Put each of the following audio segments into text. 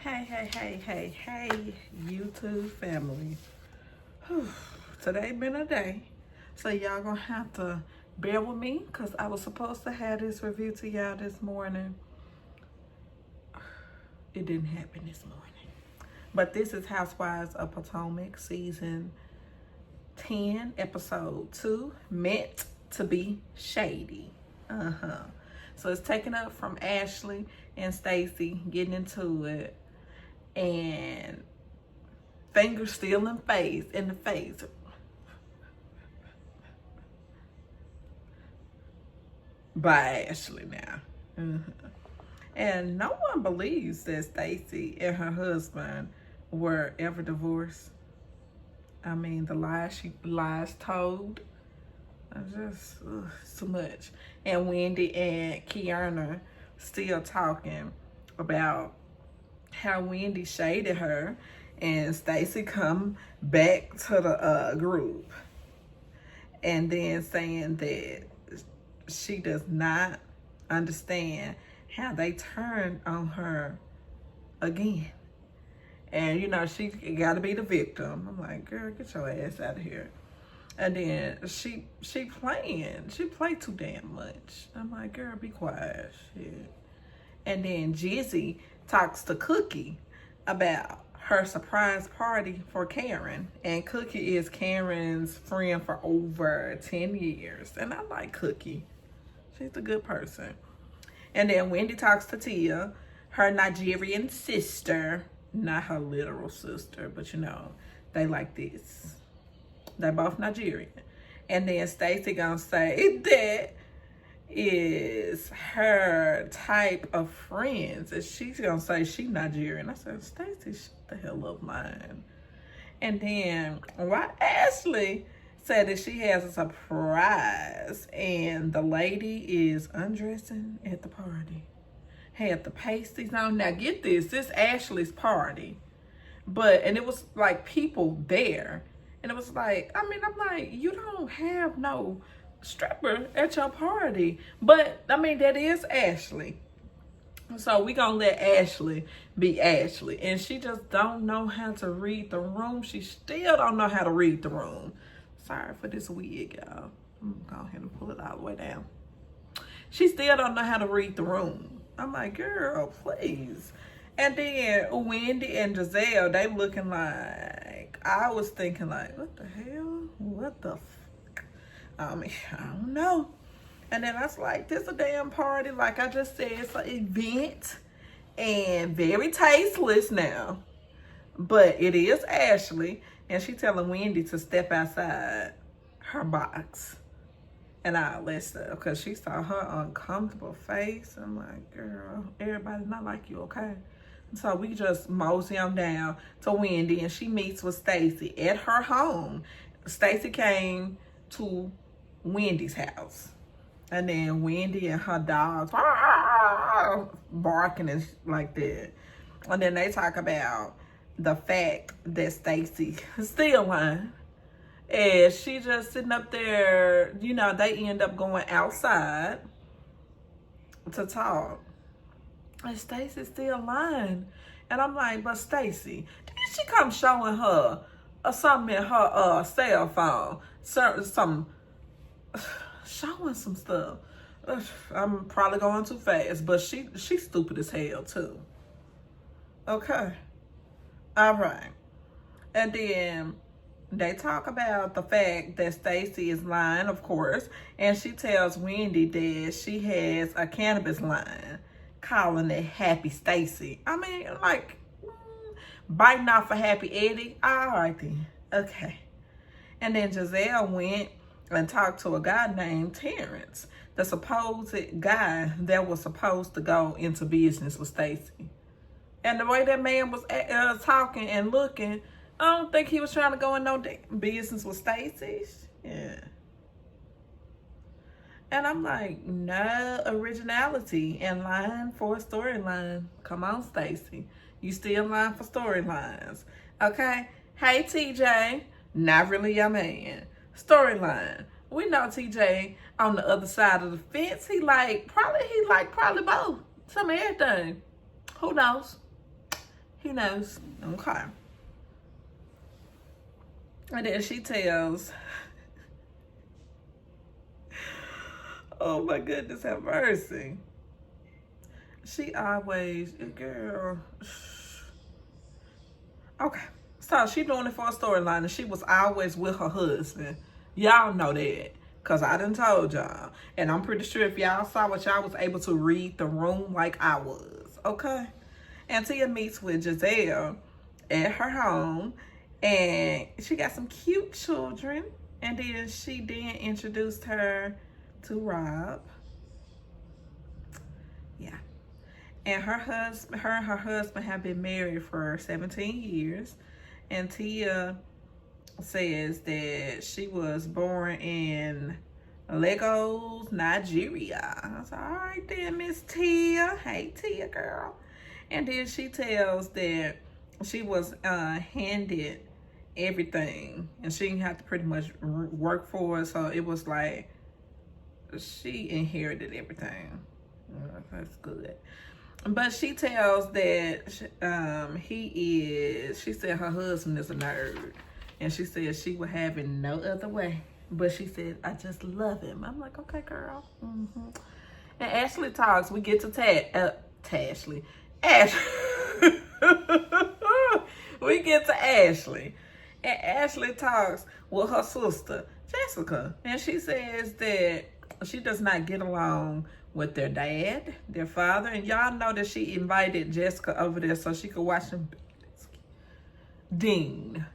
Hey, YouTube family. Whew. Today been a day. So y'all gonna have to bear with me because I was supposed to have this review to y'all this morning. It didn't happen this morning. But this is Housewives of Potomac season 10, episode 2, meant to be Shady. So it's taken up from Ashley and Stacy getting into it, and fingers still in the face by Ashley now. And no one believes that Stacy and her husband were ever divorced. I mean, the lies told, just too much. And Wendy and Kiana still talking about how Wendy shaded her, and Stacy come back to the group and then saying that she does not understand how they turned on her again. And you know, she gotta be the victim. I'm like, girl, get your ass out of here. And then she played too damn much. I'm like, girl, be quiet. Shit. And then Jizzy talks to Cookie about her surprise party for Karen. And Cookie is Karen's friend for over 10 years. And I like Cookie. She's a good person. And then Wendy talks to Tia, her Nigerian sister. Not her literal sister, but you know, they like this. They both Nigerian. And then Stacy gonna say that is her type of friends. And she's gonna say she Nigerian. I said, Stacy, shut the hell up, man. And then why Ashley said that she has a surprise, and the lady is undressing at the party. Had the pasties on. Now get this Ashley's party. And it was like people there. And it was like, I mean, I'm like, you don't have no stripper at your party. But, I mean, that is Ashley. So we gonna let Ashley be Ashley. And she just don't know how to read the room. She still don't know how to read the room. Sorry for this wig, y'all. I'm gonna go ahead and pull it all the way down. She still don't know how to read the room. I'm like, girl, please. And then Wendy and Giselle, they looking like, I was thinking like, what the hell? What the I mean, I don't know. And then I was like, this a damn party. Like I just said, it's an event and very tasteless now. But it is Ashley, and she telling Wendy to step outside her box and all that stuff, because she saw her uncomfortable face. I'm like, girl, everybody not like you, okay? So we just mosey on down to Wendy, and she meets with Stacy at her home. Stacy came to Wendy's house, and then Wendy and her dogs barking and like that. And then they talk about the fact that Stacy is still lying. And she just sitting up there, you know, they end up going outside to talk. And Stacy's still lying. And I'm like, but Stacy, didn't she come showing her something in her cell phone? Showing some stuff. I'm probably going too fast, but she's stupid as hell too. Okay. All right. And then they talk about the fact that Stacy is lying, of course, and she tells Wendy that she has a cannabis line, calling it Happy Stacy. I mean, like, biting off a Happy Eddie. All right then. Okay. And then Giselle went and talked to a guy named Terrence, the supposed guy that was supposed to go into business with Stacy. And the way that man was talking and looking, I don't think he was trying to go in no business with Stacy. Yeah. And I'm like, no originality in line for a storyline. Come on, Stacy. You still line for storylines. Okay? Hey, TJ. Not really your man. Storyline. We know TJ on the other side of the fence. He like probably both. Some of everything. Who knows? He knows. Okay. And then she tells, oh my goodness, have mercy. She always, girl. Okay. So she doing it for a storyline, and she was always with her husband. Y'all know that. Because I done told y'all. And I'm pretty sure if y'all saw what y'all was able to read the room like I was. Okay? And Tia meets with Giselle at her home. And she got some cute children. And then she introduced her to Rob. Yeah. And her and her husband have been married for 17 years. And Tia says that she was born in Lagos, Nigeria. I was like, all right then, Miss Tia. Hey, Tia, girl. And then she tells that she was handed everything. And she didn't have to pretty much work for it. So it was like she inherited everything. That's good. But she tells that she said her husband is a nerd. And she said she would have it no other way. But she said, I just love him. I'm like, okay, girl. Mm-hmm. And Ashley talks. We get to Ashley. We get to Ashley. And Ashley talks with her sister, Jessica. And she says that she does not get along with their dad, their father. And y'all know that she invited Jessica over there so she could watch them Dean.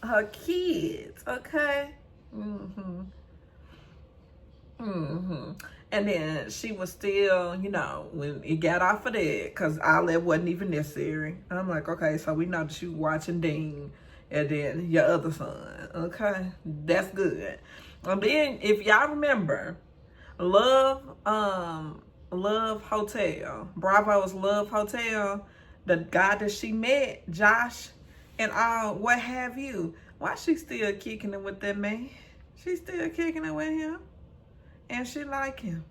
Her kids, okay? And then she was still, when it got off of that, because all that wasn't even necessary. I'm like, okay, so we know that you watching Dean and then your other son, okay? That's good. And then, if y'all remember, Love Hotel, Bravo's Love Hotel, the guy that she met, Josh, and all, what have you. Why she still kicking it with that man? She still kicking it with him. And she like him.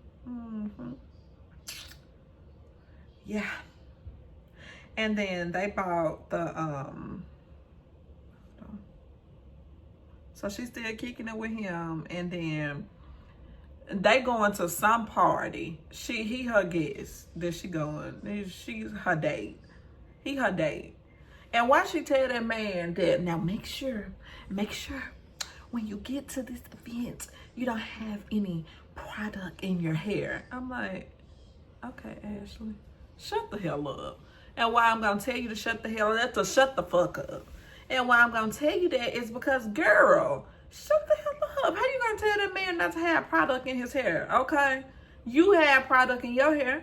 Yeah. And then they bought the, so she's still kicking it with him. And then they going to some party. He her guest that she going. She's her date. He her date. And why she tell that man that, now make sure when you get to this event, you don't have any product in your hair. I'm like, okay, Ashley, shut the hell up. And why I'm going to tell you to shut the hell up, to shut the fuck up. And why I'm going to tell you that is because, girl, shut the hell up. How you going to tell that man not to have product in his hair, okay? You have product in your hair.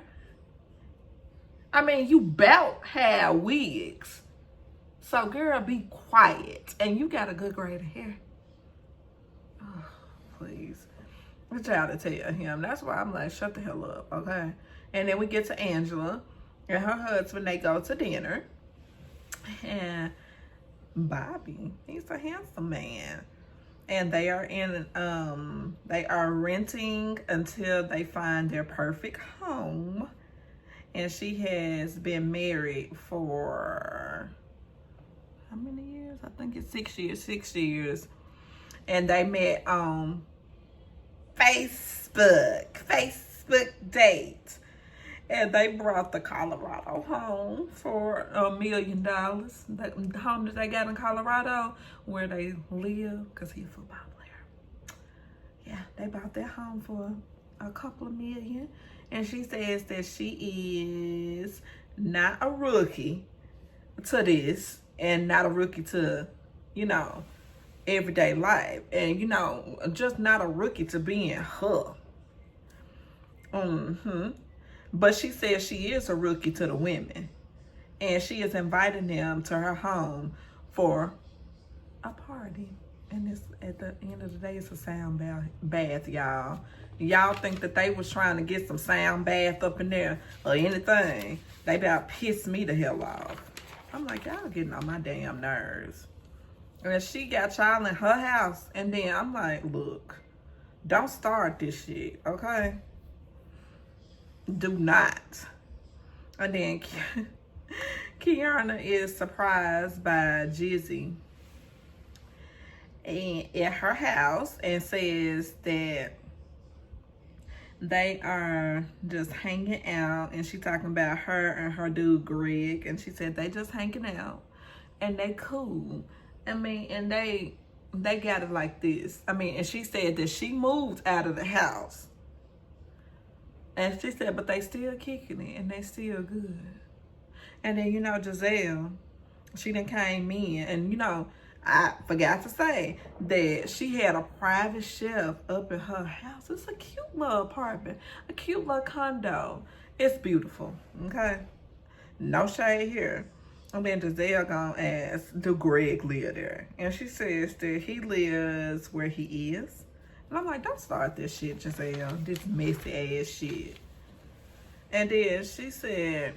I mean, you bout have wigs. So, girl, be quiet. And you got a good grade of hair. Oh, please. What y'all to tell him? That's why I'm like, shut the hell up, okay? And then we get to Angela and her husband. They go to dinner. And Bobby, he's a handsome man. And they are they are renting until they find their perfect home. And she has been married for how many years? I think it's 6 years. 6 years. And they met on Facebook date. And they brought the Colorado home for $1 million. The home that they got in Colorado, where they live, because he's a football player. Yeah, they bought their home for a couple of million. And she says that she is not a rookie to this, and not a rookie to, everyday life. And, just not a rookie to being her. But she says she is a rookie to the women. And she is inviting them to her home for a party. And it's, at the end of the day, it's a sound bath, y'all. Y'all think that they was trying to get some sound bath up in there or anything. They about pissed me the hell off. I'm like, y'all getting on my damn nerves. And she got y'all in her house. And then I'm like, look, don't start this shit, okay? Do not. And then Kiana is surprised by Jizzy at her house and says that they are just hanging out, and she talking about her and her dude Greg, and she said they just hanging out and they cool. I mean, and they got it like this. I mean, and she said that she moved out of the house, and she said, but they still kicking it and they still good. And then, you know, Giselle, she done came in, and you know, I forgot to say that she had a private chef up in her house. It's a cute little apartment, a cute little condo. It's beautiful, okay? No shade here. And then Giselle gonna ask, do Greg live there? And she says that he lives where he is. And I'm like, don't start this shit, Giselle. This messy ass shit. And then she said,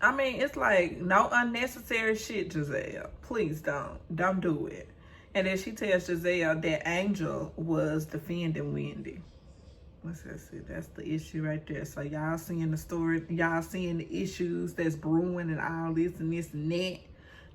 I mean, it's like no unnecessary shit, Giselle. Please don't do it. And then she tells Giselle that Angel was defending Wendy. Let's see, that's the issue right there. So y'all seeing the story, y'all seeing the issues that's brewing and all this and this and that.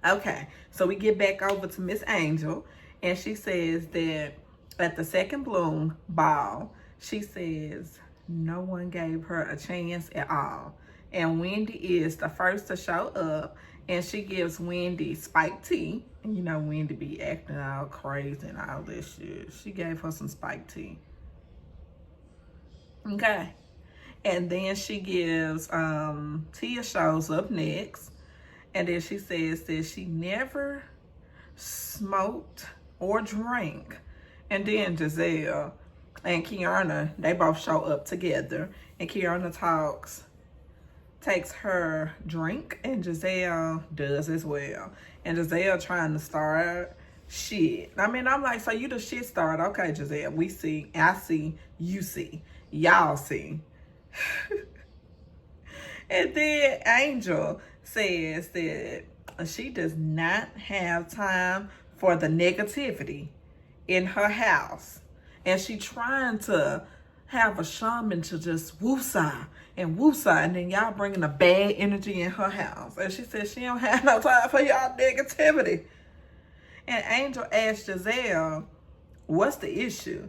Okay, so we get back over to Miss Angel, and she says that at the second Bloom ball, she says no one gave her a chance at all. And Wendy is the first to show up, and she gives Wendy spiked tea. And you know Wendy be acting all crazy and all this shit. She gave her some spiked tea. Okay. And then she gives, Tia shows up next. And then she says that she never smoked or drank. And then Giselle and Kiana, they both show up together. And Kiana takes her drink, and Giselle does as well. And Giselle trying to start shit. I mean, I'm like, so you the shit starter. Okay, Giselle, we see, I see, you see, y'all see. And then Angel says that she does not have time for the negativity in her house. And she trying to have a shaman to just woosah and woosah, and then y'all bringing a bad energy in her house. And she said she don't have no time for y'all negativity. And Angel asked Giselle, what's the issue?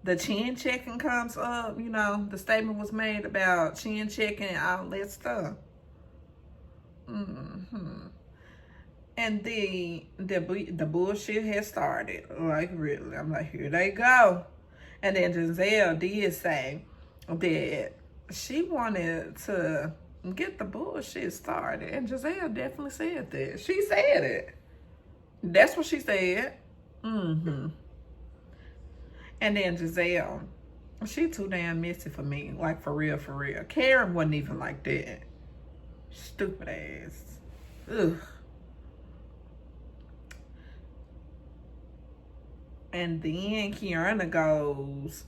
The chin checking comes up, you know, the statement was made about chin checking and all that stuff. And the bullshit has started. Like, really, I'm like, here they go. And then Giselle did say that she wanted to get the bullshit started. And Giselle definitely said that. She said it. That's what she said. And then Giselle, she too damn messy for me. Like, for real, for real. Karen wasn't even like that. Stupid ass. Ugh. And then Kiana goes,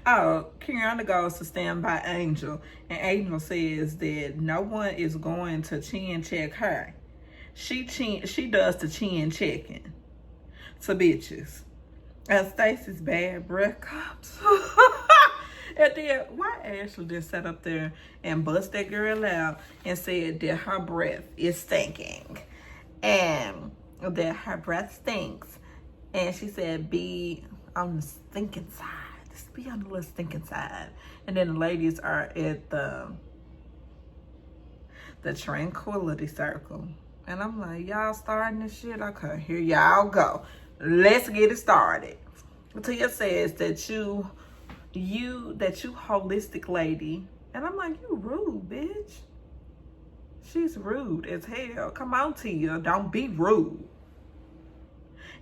Kiana goes to stand by Angel, and Angel says that no one is going to chin check her. She does the chin checking to bitches. And Stacy's bad breath comes. And then why Ashley just sat up there and bust that girl out and said that her breath is stinking. And that her breath stinks. And she said, be on the stinking side. Just be on the little stinking side. And then the ladies are at the tranquility circle. And I'm like, y'all starting this shit? Okay, here y'all go. Let's get it started. Tia says that you holistic lady. And I'm like, you rude, bitch. She's rude as hell. Come on, Tia. Don't be rude.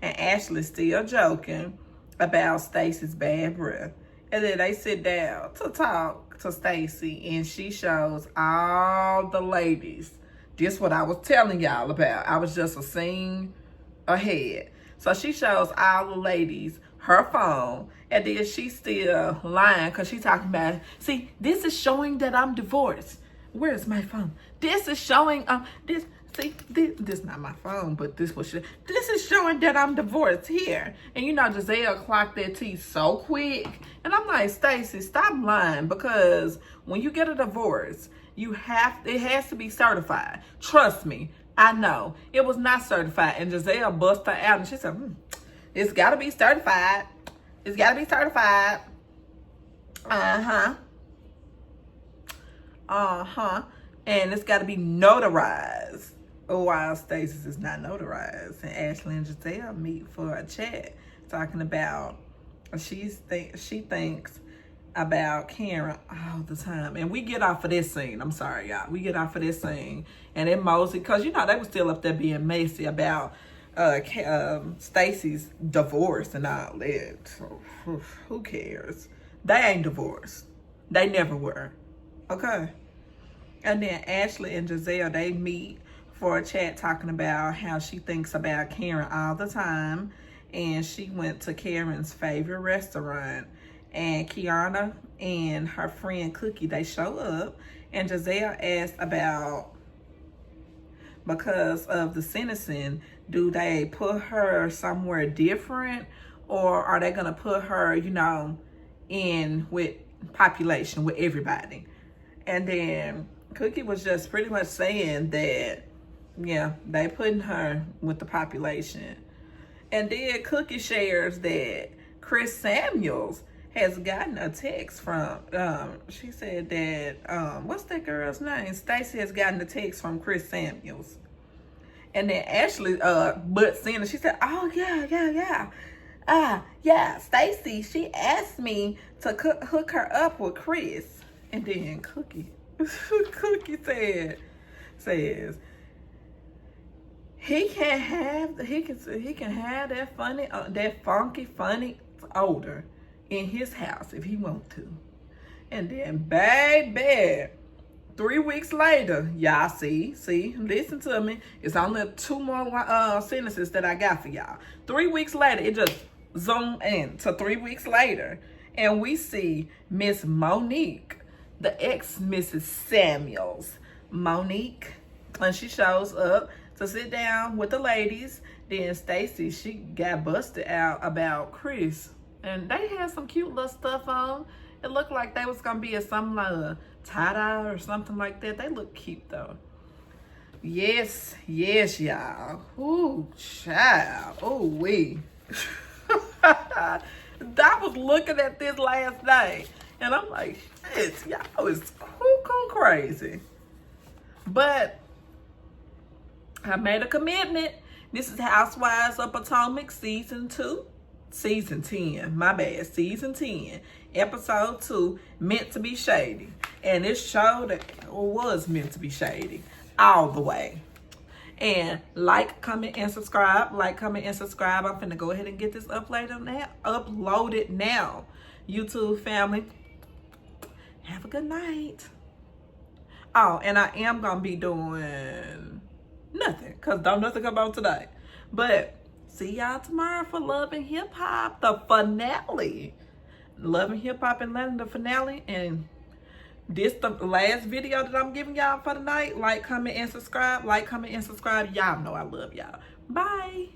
And Ashley's still joking about Stacy's bad breath. And then they sit down to talk to Stacy, and she shows all the ladies. This what I was telling y'all about. I was just a scene ahead. So she shows all the ladies her phone, and then she's still lying because she's talking about, see, this is showing that I'm divorced. Where's my phone? This is showing, this, See, this not my phone, but this is showing that I'm divorced here. And you know, Giselle clocked that tea so quick. And I'm like, Stacy, stop lying, because when you get a divorce, it has to be certified. Trust me, I know. It was not certified. And Giselle bust her out and she said, it's gotta be certified. It's gotta be certified. And it's gotta be notarized. While Stacy's is not notarized. And Ashley and Giselle meet for a chat talking about she thinks about Karen all the time. And we get off of this scene. I'm sorry, y'all. We get off of this scene. And then Mosey, because you know they were still up there being messy about Stacy's divorce and all that. So, who cares? They ain't divorced. They never were. Okay. And then Ashley and Giselle, they meet for a chat talking about how she thinks about Karen all the time. And she went to Karen's favorite restaurant. And Kiana and her friend Cookie, they show up. And Giselle asked about, because of the sentencing, do they put her somewhere different? Or are they going to put her, you know, in with population, with everybody? And then Cookie was just pretty much saying that, yeah, they putting her with the population. And then Cookie shares that Chris Samuels has gotten a text from, she said that, what's that girl's name? Stacy has gotten a text from Chris Samuels. And then Ashley butts in and she said, oh, yeah. Stacy, she asked me to hook her up with Chris. And then Cookie says, he can have that funny, that funky, funny odor in his house if he want to. And then, baby, 3 weeks later, y'all see, listen to me. It's only 2 more sentences that I got for y'all. 3 weeks later, it just zoomed in to 3 weeks later. And we see Miss Monique, the ex-Mrs. Samuels. Monique, and she shows up to sit down with the ladies. Then Stacy, she got busted out about Chris. And they had some cute little stuff on. It looked like they was going to be at some like tie-dye or something like that. They look cute, though. Yes, y'all. Ooh, child. Ooh, wee. I was looking at this last night. And I'm like, shit, y'all is cuckoo crazy. But I made a commitment. This is Housewives of Potomac season 10, my bad, season 10, episode 2, meant to be shady. And it showed that it was meant to be shady all the way. And like, comment, and subscribe. Like, comment, and subscribe. I'm finna go ahead and get this uploaded now. YouTube family, have a good night. Oh, and I am gonna be doing nothing, because don't nothing come out today. But see y'all tomorrow for Love and Hip Hop, the finale. Love and Hip Hop Atlanta, the finale. And this the last video that I'm giving y'all for the night. Like, comment, and subscribe. Like, comment, and subscribe. Y'all know I love y'all. Bye.